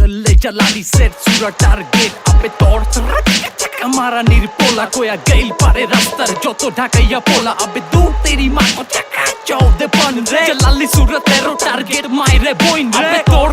चले जलाली सेट सूरा टारगेट अबे तोड़ हमारा निर्पोला कोया गैल पारे रास्तार जो तो ढाकाइया पोला अबे दूर तेरी माँ को चका चौदे बन रे जलाली सूरा तेरो टारगेट मायरे बोइन रे अबे तोड़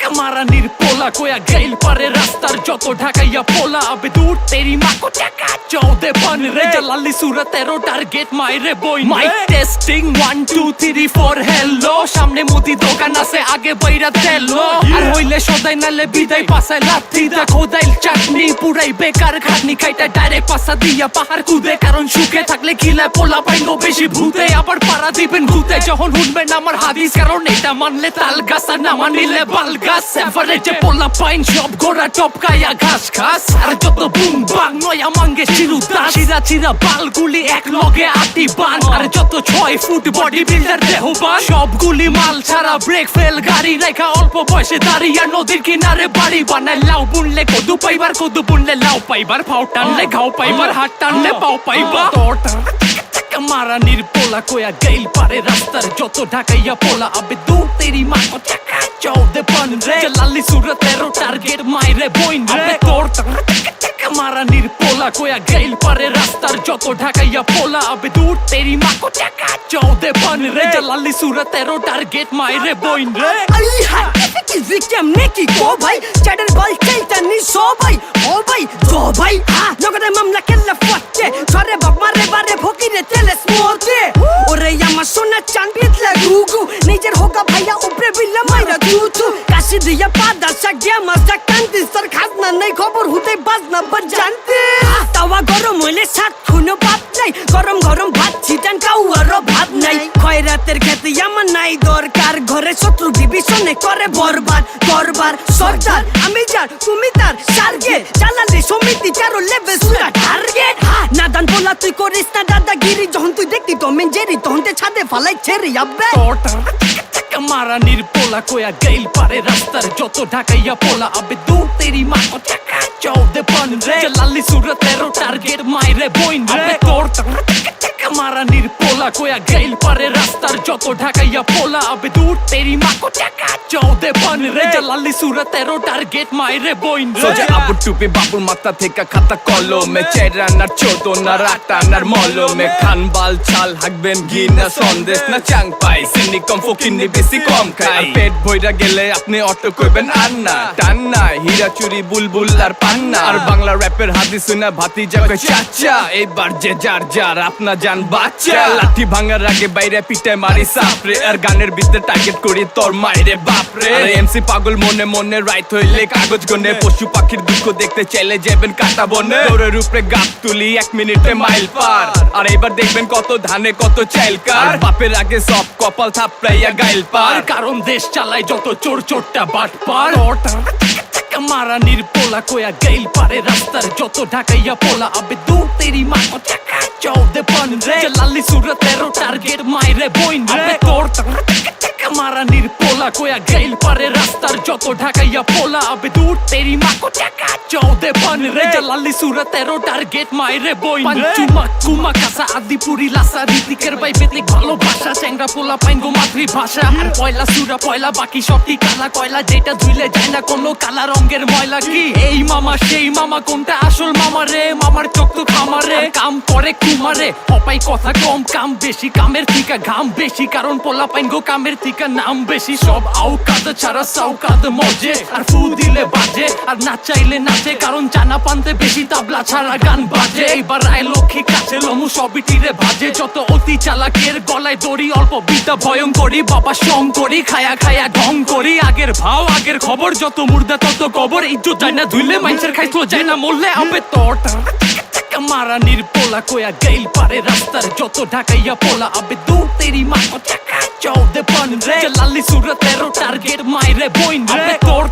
हमारा निर्पोला कोया गैल पारे रास्तार जो तो ढाकाइया पोला अबे दूर तेरी माँ को चका चौदे बन रे जलाली सूरा तेरो टारगेट मायरे बोइन माइक टेस्टिंग 1 2 3 4 हेलो सामने मुदी দোকান আছে আগে বাইরা তেলো আর হইলে সদাই নালে বিদায় পাছায় লাথি দা খোদাইল চাটনি পুরাই বেকার খাটনি খাইটা ডাইরেক্ট পাছা দিয়া পাহাড় কুদে কারণ সুখে থাকলে খিলা পোলা পাইনো বেশি ভূতে আবার পাড়া দিবেন ভূতে যখন শুনবেন আমার হাদিস কারণ এটা মানলে তাল গাছ আর না মানিলে বাল গাছ এভারেজে পোলা পাইন সব গোড়া টপকায়া ঘাস ঘাস আর যত বুম বাং নয়া মাঙ্গে চিরুদা চিরা চিরা বালগুলি এক লগে আটি বান আর যত 6 ফুট বডি বিল্ডার দেহবান সবগুলি মাল ছাড়া ব্রেক ফেল গাড়ি রেখা অল্প বয়সে দাঁড়িয়ে নদীর কিনারে বাড়ি বানায় লাউ বুনলে কদু পাইবার কদু বুনলে লাউ পাইবার ফাও টানলে ঘাও পাইবার হাত টানলে পাও পাইবা हमारा निर्पोला कोया गैल पारे रास्तार जो तो ढाकाइया पोला अबे दूर तेरी माँ को चका चौदे बन रे जलाली सूरत तेरो टारगेट मायरे बोइन अबे तोड़ हमारा निर्पोला कोया गैल पारे रास्तार जो तो ढाकाइया पोला अबे दूर तेरी माँ को चका चौदे बन रे जलाली सूरत तेरो टारगेट मायरे बोइन रे अली हाय किसी केमने की को भाई चैडर बॉल चलता नहीं सो भाई ओ भाई दो भाई हाँ नगदे मामला केला फटे छोरे बाप मारे बारे भोगी रे तेले स्मोते ओरे यामा सोना चांद बितला गुगु नेजर होगा भैया ऊपरे बिल्ला मायरा दूतू काशी दिया पादा सग्या मस्ता कांती सर खासना नहीं खबर होते बाजना बजानते तावा गरम হইলে সাত খুনো বাপ নাই গরম গরম ভাত ছিটান কাউয়ারও ভাত নাই খয়রাতের খেতে আমার নাই দরকার ঘরে শত্রু বিভীষণে করে বরবাদ দরবার সর্দার আমি যার তুমি তার টার্গেট চালালে সমিতি চারো লেভেল সুরা টার্গেট নাদান বলা তুই করিস না দাদাগিরি যখন তুই দেখতি তো মেঞ্জেরি তখন তে ছাদে ফালাই ছেড়ে আব্বে हमारा निर्पोला कोया गैल पारे रास्तार जो तो ढाकाइया पोला अबे दूर तेरी माँ को चका चौदे बन रे जलाली सूरत तेरो टारगेट मायरे बोइन रे अबे तोड़ हमारा निर्पोला कोया गैल पारे रास्तार जो तो ढाकाइया पोला अबे दूर तेरी माँ को चका चौदे बन रे जलाली सूरत तेरो टारगेट मायरे बोइन रे সোজা আবু টুপি বাবুর মাথা থেকে খাতা কলমে চেরা নার ছোট না রাটা নার মলমে খান বাল ছাল হাকবেন ঘি না সন্দেশ না চাং পাই চিনি কম ফকিনি বেশি কম খাই পেট ভইরা গেলে আপনি অটো কইবেন আন্না টান না হীরা চুরি বুলবুল আর পান্না আর বাংলা র্যাপের হাদিস শুনে ভাতিজা কই চাচা এইবার যে যার যার আপনা জান বাচ্চা লাঠি ভাঙার আগে বাইরে পিটে মারি সাপরে আর গানের ভিতরে টার্গেট করি তোর মাইরে বাপরে আর এমসি পাগল মনে মনে রাইট হইলে কাগজ গনে পশু পাখির দুঃখ দেখতে চাইলে যাবেন কাটা বনে দৌড়ের উপরে গাপ তুলি 1 মিনিটে মাইল পার আর এবার দেখবেন কত ধানে কত চাইল কার বাপের আগে সব কপাল থাপড়াইয়া গাইল পার কারণ দেশ চালায় যত চোর চোরটা বাট পার हमारा निर्पोला कोया गैल पारे रास्तार जो तो ढाकाइया पोला अबे दूर तेरी माँ को चका चौदे बन रे जलाली सूरत तेरो टारगेट मायरे बोइन रे अबे तोड़ हमारा निर्पोला कोया गैल पारे रास्तार जो तो ढाकाइया पोला अबे दूर तेरी माँ को चका चौदे बन रे जलाली सूरत तेरो टारगेट मायरे बोइन रे पंचुमा कुमा कासा आदिपुरी लासा রীতিকের বাই পেতলিক ভালোবাসা চ্যাংরা পোলা পাইন গো মাতৃভাষা আর পয়লা সুরা পয়লা বাকি সবটি কালা কয়লা যেটা ধুইলে যায় না কোনো কালা রঙের ময়লা কি এই মামা সেই মামা কোনটা আসল মামা রে মামার চোখ তো খামারে কাম করে কুমারে অপাই কথা কম কাম বেশি কামের থিকা ঘাম বেশি কারণ পোলা পাইন গো কামের থিকা নাম বেশি সব আউকাদ ছাড়া সাউকাদ মজে আর ফু দিলে বাজে আর না চাইলে নাচে কারণ জানা পানতে বেশি তাবলা ছাড়া গান বাজে এইবার আয় লক্ষ্মী কাছে লমু সবই তীরে ভাজে যত অতি চালাকের গলায় দড়ি অল্প বিদ্যা ভয়ঙ্করী বাবা সং করি খায়া খায়া ঢং করি আগের ভাও আগের খবর যত মুর্দা তত কবর ইজ্জত যায় না ধুইলে মাইন্সের খাইতো যায় না মরলে আবে তোরটা हमारा निर्पोला कोया गैल पारे रास्तार जो तो ढाकाइया पोला अबे दूर तेरी माँ को चका चौदे बन रे जलाली सूरत तेरो टारगेट मायरे बोइन रे अबे तोड़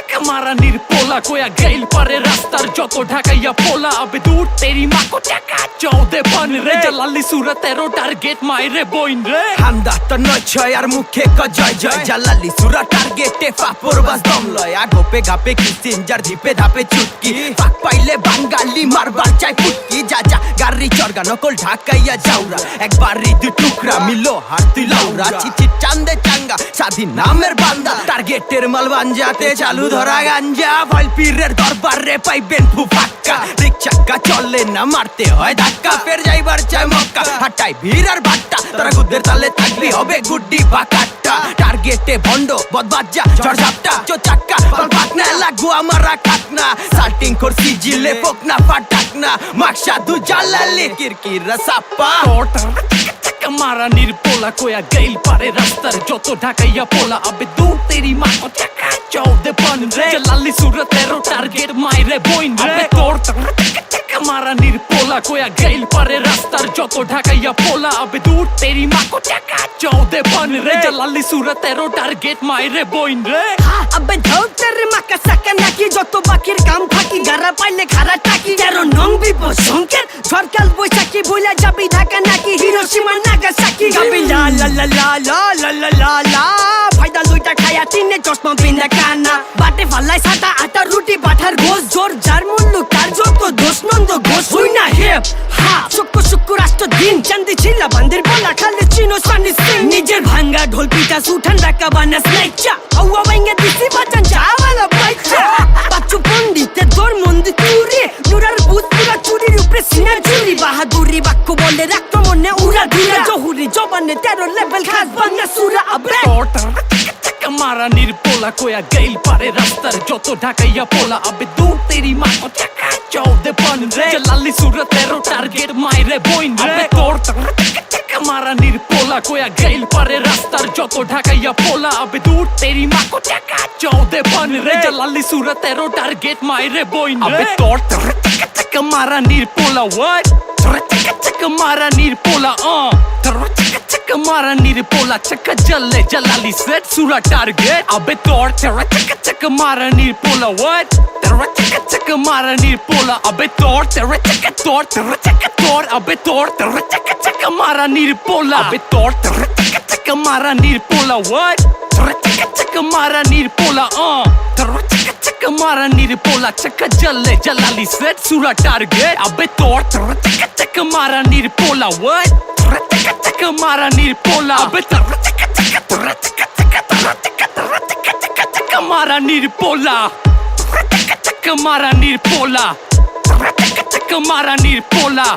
টিকা মারা নির্পোলা কোয়া গেল পারে রাস্তার যত ঢাকাইয়া পোলা আবে দূর তেরি মাকো টাকা চৌদে বন রে জালালি সুরত তেরো টার্গেট মাইরে বইন রে হান্দা তো নয় ছয় আর মুখে ক জয় জয় জালালি সুরা টার্গেটে ফাপর বাস দম লয় আগোপে গাপে কি সিনজার ধিপে ধাপে চুটকি ফাক পাইলে বাঙালি মারবার চাই ফুটকি যা যা গাড়ি চরগা নকল ঢাকাইয়া যাওরা একবারই দুই টুকরা মিলো হার তুই লাউরা চিঠি চান্দে চাঙ্গা স্বাধীন নামের বান্দা টার্গেটের মাল বাঞ্জাতে চালু ধরা গাঞ্জা ফল পীরের দরবারে পাইবেন ফুফাক্কা রিকশাক্কা চলে না মারতে হয় ধাক্কা ফের যাইবার চাই মক্কা হাটাই ভিড় আর ভাট্টা তারা গুদের তালে থাকবি হবে গুড্ডি বা কাট্টা টার্গেটে ভন্ড বদবাজ্জা ঝড়ঝাপটা চো চাক্কা পাকনা লাগু আমারা খাকনা সাল্টিং করছি জিলে ফোকনা ফাটাকনা মাকসা দু জালালি কিরকিরা সাপ্পা টিকা মারা নির্পোলা কোয়া গেল পারে রাস্তার যত ঢাকাইয়া পোলা আবে দূর তেরি মাকো টাকা চৌদে বন রে জালালি সুরত তেরো টার্গেট মাইরে বইন রে তোর টিকা মারা নির্পোলা কোয়া গেল পারে রাস্তার যত ঢাকাইয়া পোলা আবে দূর তেরি মাকো টাকা চৌদে বন রে জালালি সুরত তেরো টার্গেট মাইরে বইন রে আবে ধৌতের মাকা সাকা নাকি যত বাকির কাম ফাঁকি গারা পাইলে খারা টাকি তেরো নং বিপদ সংকেত সরকার বৈশাখী বইলা যাবি ঢাকা নাকি হিরোশিমা নাগাসাকি গাবি লা লা লা লা লা লা লা লা লা ফায়দা লইটা খায়া তিনে চশমা পিনা কানা বাটে ফালাই সাদা আটা রুটি পাঠার ঘোষ জোর যার মূল্য তার যত দোষ নন্দ ঘোষ হই না হেপ হা শুক্র রাষ্ট্র দিন চান্দি ছিলা বান্দির বলা খালে চিনো সানি সিং নিজের ভাঙ্গা ঢোল পিটা সুঠান রাখা বানা স্নাইচা আউয়া বাইঙ্গা দিছি বাজান যাওয়ালা বাইচা বাচ্চু পন্ডিতে তোর মন্দি তুরে নুরার ভূত পুরা চুরির উপরে সিনা চুরি বাহাদুরি বাক্য বলে রাখতো মনে উড়া ধুরা জহুরি জবানে তেরো লেভেল খাস বাংলা সুরা আবে টিকা মারা নির্পোলা কোয়া গেল পারে রাস্তার যত ঢাকাইয়া পোলা আবে দূর তেরি মাকো টাকা চৌদে বন রে জালালি সুরত তেরো টার্গেট মাইরে বইন রে তোর টিকা মারা নির্পোলা কোয়া গেল পারে রাস্তার যত ঢাকাইয়া পোলা আবে দূর তেরি মাকো টাকা চৌদে বন রে জালালি সুরত তেরো টার্গেট মাইরে বইন রে তোর টিকা মারা নির্পোলা what টিকা মারা নির্পোলা টিকা মারা নির্পোলা চাকা জলে জালালি সেট সুরা টার্গেট আবে তোর টিকা মারা নির্পোলা what টিকা মারা নির্পোলা আবে তোর আবে তোর টিকা মারা নির্পোলা আবে তোর টিকা মারা নির্পোলা what টিকা মারা নির্পোলা টিকা মারা নির্পোলা চাকা জলে জালালি সেট সুরা টার্গেট আবে তোর টিকা মারা নির্পোলা what টিকা মারা নির্পোলা আবে টিকা মারা নির্পোলা টিকা মারা নির্পোলা টিকা মারা নির্পোলা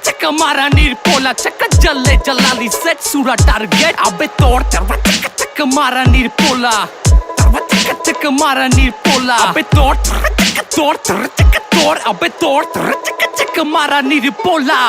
টিকা মারা নির্পোলা চাকা জলে জালালি সেট সুরা টার্গেট আবে তোর টিকা মারা নির্পোলা টিকা মারা নির্পোলা আবে তোর আবে তোর টিকা মারা নির্পোলা